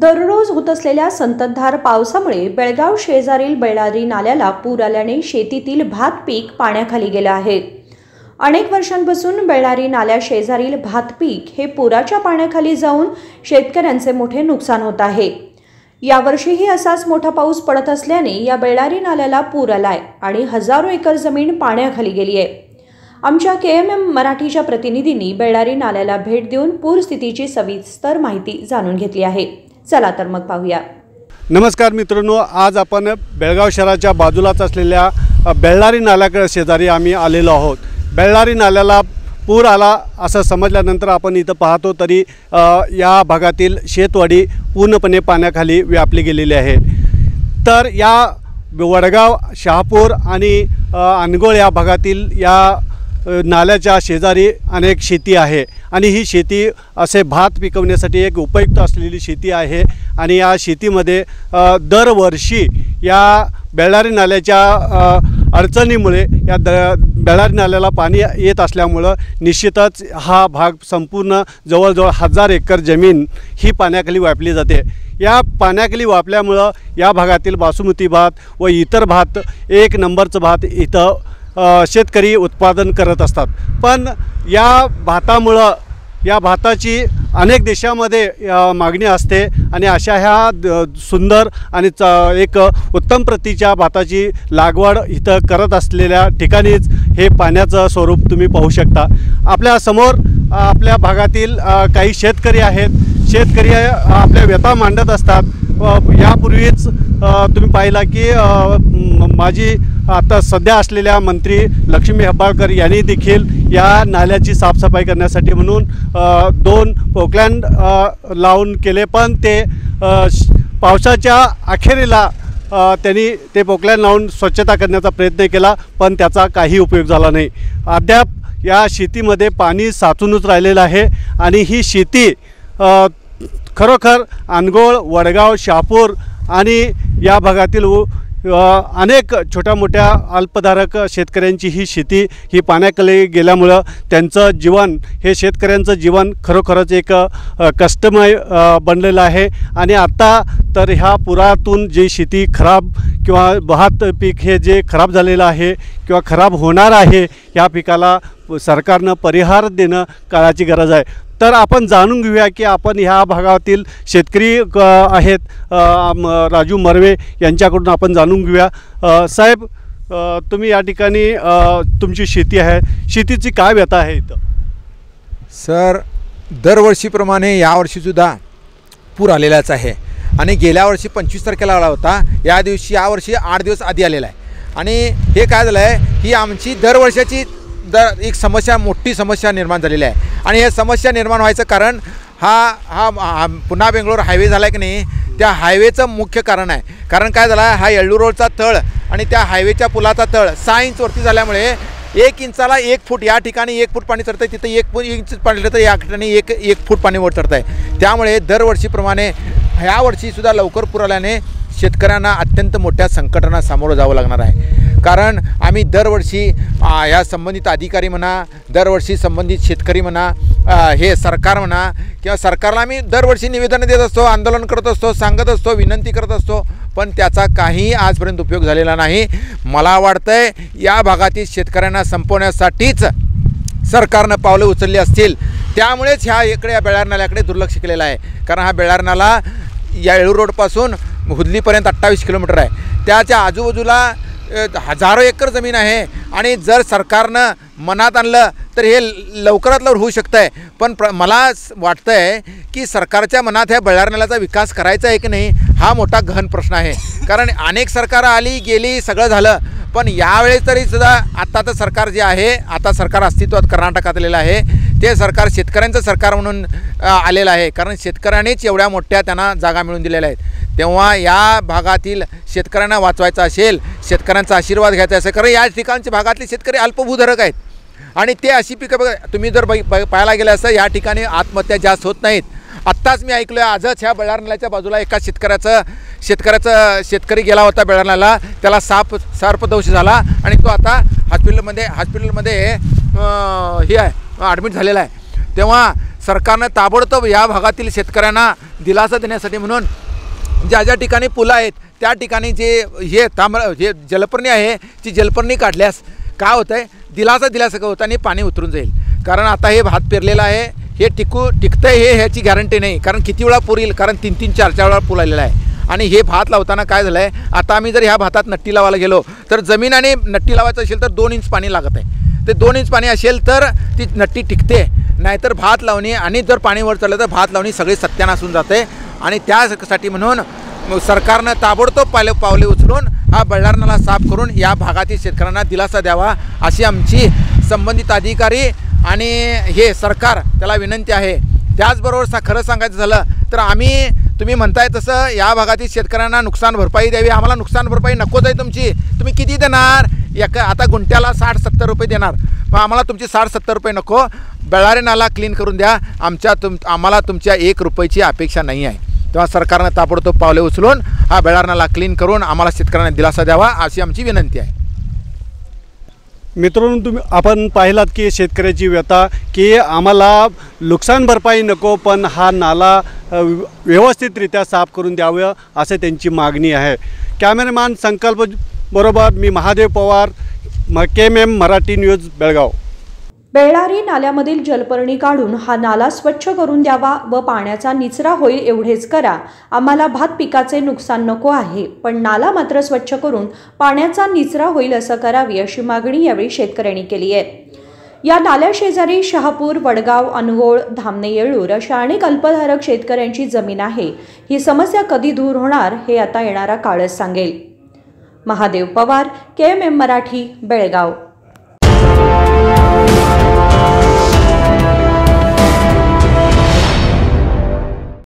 दररोज होत असलेल्या संततधार पावसामुळे बेळगाव शेजारील बेळारी नाल्याला पूर आल्याने शेतीतील भात पीक पाण्याखाली गेले आहे। अनेक वर्षांपासून बेळारी नाल्या शेजारील भात पीक हे पुराच्या पाण्याखाली जाऊन शेतकऱ्यांचे मोठे नुकसान होत आहे। यावर्षीही असाच मोठा पाऊस पडत असल्याने या बेळारी नाल्याला पूर आलाय आणि हजारो एकर जमीन पाण्याखाली गेली आहे। आमच्या KMM मराठीच्या प्रतिनिधींनी बेळारी नाल्याला भेट देऊन पूरस्थितीची सविस्तर माहिती जाणून घेतली आहे। चला तर मग पाहूया। नमस्कार मित्रांनो, आज आपण बेळगाव शहराच्या बाजूलाच असलेल्या बेळारी नाल्याकडे शेजारी आम्ही आलेलो आहोत। बेळारी नाल्याला पूर आला असं समजल्यानंतर आपण इथं पाहतो तरी या भागातील शेतवाडी पूर्णपणे पाण्याखाली व्यापली गेलेली आहे। तर या वडगाव, शहापूर आणि अनगोळ या भागातील या नाल्याच्या शेजारी अनेक शेती आहे आणि ही शेती असे भात पिकवण्यासाठी एक उपयुक्त असलेली शेती आहे। आणि या शेतीमध्ये दरवर्षी या बेळारी नाल्याच्या अडचणीमुळे या बेळारी नाल्याला पाणी येत असल्यामुळं निश्चितच हा भाग संपूर्ण जवळजवळ 1000 एकर जमीन ही पाण्याखाली व्यापली जाते। या पाण्याखाली व्यापल्यामुळं या भागातील बासमती भात व इतर भात एक नंबरचं भात इथं शेतकरी उत्पादन करत असतात। पण या भातामुळं या भाताची अनेक देशामध्ये मागणी असते आणि अशा ह्या सुंदर आणि एक उत्तम प्रतीच्या भाताची लागवड इथं करत असलेल्या ठिकाणीच हे पाण्याचं स्वरूप तुम्ही पाहू शकता। आपल्या समोर आपल्या भागातील काही शेतकरी आहेत। शेतकरी आपल्या व्यथा मांडत असतात। यापूर्वीच तुम्ही पाहिला की माझी आता सध्या असलेल्या मंत्री लक्ष्मी हेब्बाळकर यांनी देखील या नाल्याची साफसफाई करण्यासाठी म्हणून 2 पोकलँड लावून केले, पण ते पावसाच्या अखेरीला त्यांनी ते पोकलँड लावून स्वच्छता करण्याचा प्रयत्न केला, पण त्याचा काही उपयोग झाला नाही। अद्याप या शेतीमध्ये पाणी साचूनच राहिलेलं आहे आणि ही शेती खरोखर अनगोळ, वडगाव, शहापूर आणि या भागातील अनेक छोट्या मोठ्या अल्पधारक शेतकऱ्यांची ही शेती ही पाण्याखाली गेल्यामुळं त्यांचं जीवन, हे शेतकऱ्यांचं जीवन खरोखरच एक कष्टमय बनलेलं आहे। आणि आता तर ह्या पुरातून जी शेती खराब किंवा भात पीक हे जे खराब झालेलं आहे किंवा खराब होणार आहे, या पिकाला सरकारनं परिहार देणं काळाची गरज आहे। तर आपण जाणून घेऊया की आपण ह्या भागातील शेतकरी आहेत राजू मर्वे यांच्याकडून आपण जाणून घेऊया। साहेब, तुम्ही या ठिकाणी तुमची शेती आहे, शेतीची काय व्यथा आहे इथं? सर, दरवर्षीप्रमाणे यावर्षीसुद्धा पूर आलेलाच आहे आणि गेल्या वर्षी 25 तारखेला आला होता। यावर्षी 8 दिवस आधी आलेला आहे आणि हे काय झालं आहे, ही आमची दरवर्षाची एक समस्या, मोठी समस्या निर्माण झालेली आहे। आणि हे समस्या निर्माण व्हायचं कारण हा पुन्हा बेंगलोर हायवे झाला आहे की नाही, त्या हायवेचं मुख्य कारण आहे। कारण काय झालं आहे, हा येळ्ळूर रोडचा तळ आणि त्या हायवेच्या पुलाचा तळ 6 इंच वरती झाल्यामुळे 1 इंचाला 1 फूट, या ठिकाणी 1 फूट पाणी चढतं आहे, तिथं 1 इंच पाणी तर या ठिकाणी 1 फूट पाणी वर चढतं आहे। त्यामुळे दरवर्षीप्रमाणे ह्यावर्षीसुद्धा लवकर पूर आल्याने शेतकऱ्यांना अत्यंत मोठ्या संकटांना सामोरं जावं लागणार आहे। कारण आम्ही दरवर्षी या संबंधित अधिकारी म्हणा, दरवर्षी संबंधित शेतकरी म्हणा, हे सरकार म्हणा किंवा सरकारला आम्ही दरवर्षी निवेदनं देत असतो, आंदोलन करत असतो, सांगत असतो, विनंती करत असतो, पण त्याचा काही आजपर्यंत उपयोग झालेला नाही। मला वाटतंय या भागातील शेतकऱ्यांना संपवण्यासाठीच सरकारनं पावलं उचलली असतील, त्यामुळेच या बेळारी नाल्याकडे दुर्लक्ष केलेलं आहे। कारण हा बेळारी नाला या येळूर रोडपासून हुदलीपर्यंत 28 किलोमीटर आहे। त्याच्या आजूबाजूला हजारो एकर जमीन आहे आणि जर सरकारनं मनात आणलं तर हे लवकरात लवकर होऊ शकतं आहे। पण मला वाटतं आहे की सरकारच्या मनात ह्या बेळारी नाल्याचा विकास करायचा आहे की नाही, हा मोठा गहन प्रश्न आहे। कारण अनेक सरकारं आली गेली, सगळं झालं, पण यावेळेस तरीसुद्धा आत्ताचं सरकार जे आहे, आता सरकार अस्तित्वात कर्नाटकात आलेलं आहे, ते सरकार शेतकऱ्यांचं सरकार म्हणून आलेलं आहे। कारण शेतकऱ्यांनीच एवढ्या मोठ्या त्यांना जागा मिळवून दिलेल्या आहेत। तेव्हा या भागातील शेतकऱ्यांना वाचवायचं असेल, शेतकऱ्यांचा आशीर्वाद घ्यायचा असेल, कारण या ठिकाणच्या भागातले शेतकरी अल्पभूधारक आहेत आणि ते अशी पिकं बघा, तुम्ही जर पाहायला गेलं असं या ठिकाणी आत्महत्या जास्त होत नाहीत। आत्ताच मी ऐकलं आहे, आजच ह्या बेळारी नाल्याच्या बाजूला एका शेतकरी गेला होता बेळारी नाल्याला, त्याला सर्पदंश झाला आणि तो आता हॉस्पिटलमध्ये हे आहे ॲडमिट झालेला आहे। तेव्हा सरकारनं ताबडतोब या भागातील शेतकऱ्यांना दिलासा देण्यासाठी म्हणून ज्या ज्या ठिकाणी पुलं आहेत त्या ठिकाणी जे जलपर्णी आहे ती जलपर्णी काढल्यास काय होतं आहे, दिलासा दिल्यासारखं होतं आणि पाणी उतरून जाईल. कारण आता हे भात पेरलेलं आहे, हे टिकतं आहे ह्याची गॅरंटी नाही. कारण किती वेळा पूर येईल, कारण 3-3, 4-4 वेळा पूर आलेला आहे. आणि हे भात लावताना काय झालं आहे, आता आम्ही जर ह्या भातात नट्टी लावायला गेलो तर जमीन आणि नट्टी लावायचं असेल तर 2 इंच पाणी लागत आहे. ते 2 इंच पाणी असेल तर ती नट्टी टिकते, नाहीतर भात लावणी आणि जर पाणी वर चढलं तर भात लावणी सगळी सत्यानाश होऊन जाते. आणि त्यासाठी म्हणून सरकारनं ताबडतोब पावले उचलून हा बल्लारी नाला साफ करून या भागातील शेतकऱ्यांना दिलासा द्यावा अशी आमची संबंधित अधिकारी आणि हे सरकार त्याला विनंती आहे. त्याचबरोबर खरं सांगायचं झालं तर तुम्ही म्हणताय तसं या भागातील शेतकऱ्यांना नुकसान भरपाई द्यावी. आम्हाला नुकसान भरपाई नकोच आहे तुमची. तुम्ही किती देणार? आता गुंठ्याला 60-70 रुपये देणार, मग आम्हाला तुमची 60-70 रुपये नको. बल्लारी नाला क्लीन करून द्या. आम्हाला तुमच्या 1 रुपयाची अपेक्षा नाही आहे. तेव्हा सरकारनं ताबडतोब पावले उचलून हा बल्लारी नाला क्लीन करून आम्हाला शेतकऱ्यांना दिलासा द्यावा अशी आमची विनंती आहे. मित्रांनो, आपण पाहिलात की शेतकऱ्याची व्यथा की आम्हाला नुकसान भरपाई नको, पण हा नाला व्यवस्थितरित्या साफ करून द्यावं असं त्यांची मागणी आहे. कॅमेरामॅन संकल्प बरोबर मी महादेव पवार, KMM मराठी न्यूज, बेळगाव. बेळ्ळारी नाल्यामधील जलपर्णी काढून हा नाला स्वच्छ करून द्यावा व पाण्याचा निचरा होईल एवढेच करा. आम्हाला भात पिकाचे नुकसान नको आहे, पण नाला मात्र स्वच्छ करून पाण्याचा निचरा होईल असं करावी अशी मागणी यावेळी शेतकऱ्यांनी केली आहे. या नाल्याशेजारी शहापूर, वडगाव, अनगोळ, धामणे, येळूर अशा अनेक अल्पधारक शेतकऱ्यांची जमीन आहे. ही समस्या कधी दूर होणार हे आता येणारा काळच सांगेल. महादेव पवार, KMM मराठी, बेळगाव.